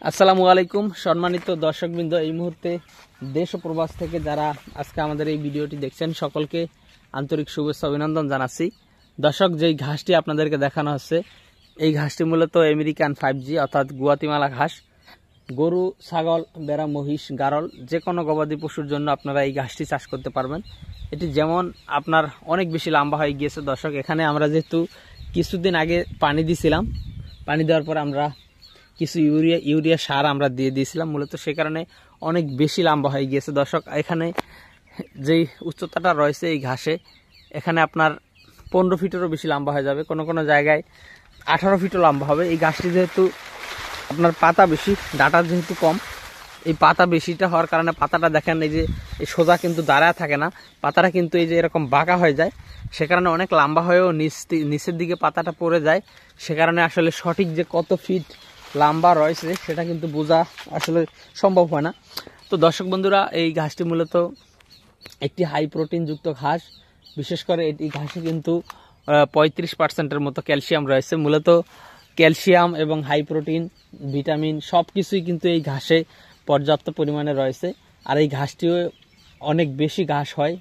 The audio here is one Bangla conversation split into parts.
আসসালামু আলাইকুম সম্মানিত দর্শকবৃন্দ, এই মুহূর্তে দেশ ও প্রবাস থেকে যারা আজকে আমাদের এই ভিডিওটি দেখছেন সকলকে আন্তরিক শুভেচ্ছা অভিনন্দন জানাচ্ছি। দর্শক, যেই ঘাসটি আপনাদেরকে দেখানো হচ্ছে এই ঘাসটি মূলত আমেরিকান 5G অর্থাৎ গুয়াতিমালা ঘাস। গরু, ছাগল, ভেড়া, মহিষ, গারল যে কোনো গবাদি পশুর জন্য আপনারা এই ঘাসটি চাষ করতে পারবেন। এটি যেমন আপনার অনেক বেশি লম্বা হয়ে গিয়েছে। দর্শক, এখানে আমরা যেহেতু কিছুদিন আগে পানি দিয়েছিলাম, পানি দেওয়ার পর আমরা কিছু ইউরিয়া সার আমরা দিয়ে দিয়েছিলাম, মূলত সে কারণে অনেক বেশি লম্বা হয়ে গিয়েছে। দর্শক, এখানে যেই উচ্চতাটা রয়েছে এই ঘাসে, এখানে আপনার 15 ফিটেরও বেশি লম্বা হয়ে যাবে, কোনো কোনো জায়গায় 18 ফিটও লম্বা হবে। এই ঘাসটি যেহেতু আপনার পাতা বেশি, ডাটা যেহেতু কম, এই পাতা বেশিটা হওয়ার কারণে পাতাটা দেখেন এই যে এই সোজা কিন্তু দাঁড়ায় থাকে না, পাতাটা কিন্তু এই যে এরকম বাঁকা হয়ে যায়, সে কারণে অনেক লম্বা হয়েও নিচের দিকে পাতাটা পড়ে যায়। সে কারণে আসলে সঠিক যে কত ফিট লম্বা রয়েছে সেটা কিন্তু বোঝা আসলে সম্ভব হয় না। তো দর্শক বন্ধুরা, এই ঘাসটি মূলত একটি হাই প্রোটিন যুক্ত ঘাস। বিশেষ করে এই ঘাসে কিন্তু 35% মতো ক্যালসিয়াম রয়েছে। মূলত ক্যালসিয়াম এবং হাই প্রোটিন, ভিটামিন সব কিছুই কিন্তু এই ঘাসে পর্যাপ্ত পরিমাণে রয়েছে। আর এই ঘাসটিও অনেক বেশি ঘাস হয়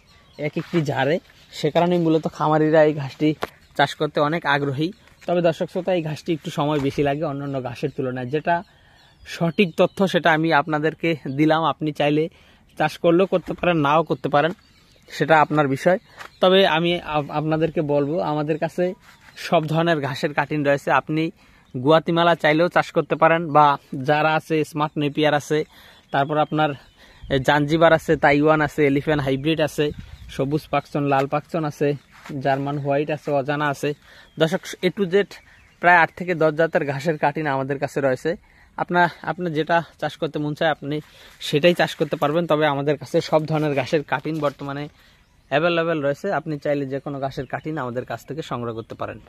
এক একটি ঝাড়ে, সে কারণেই মূলত খামারিরা এই ঘাসটি চাষ করতে অনেক আগ্রহী। তবে দর্শক শ্রোতা, এই ঘাসটি একটু সময় বেশি লাগে অন্যান্য ঘাসের তুলনায়। যেটা সঠিক তথ্য সেটা আমি আপনাদেরকে দিলাম, আপনি চাইলে চাষ করলেও করতে পারেন, নাও করতে পারেন, সেটা আপনার বিষয়। তবে আমি আপনাদেরকে বলবো, আমাদের কাছে সব ধরনের ঘাসের কাটিং রয়েছে। আপনি গুয়াতিমালা চাইলেও চাষ করতে পারেন, বা যারা আছে স্মার্ট নেপিয়ার আছে, তারপর আপনার জাঞ্জিবার আছে, তাইওয়ান আছে, এলিফ্যান্ট হাইব্রিড আছে, সবুজ পাকচন, লাল পাকচন আছে, জার্মান হোয়াইট আছে, অজানা আছে। দর্শক, এ টু জেড প্রায় 8 থেকে 10 জাতের ঘাসের কাটিং আমাদের কাছে রয়েছে। আপনার যেটা চাষ করতে মন চায় আপনি সেটাই চাষ করতে পারবেন। তবে আমাদের কাছে সব ধরনের ঘাসের কাটিং বর্তমানে অ্যাভেলেবেল রয়েছে। আপনি চাইলে যে কোনো ঘাসের কাটিং আমাদের কাছ থেকে সংগ্রহ করতে পারেন।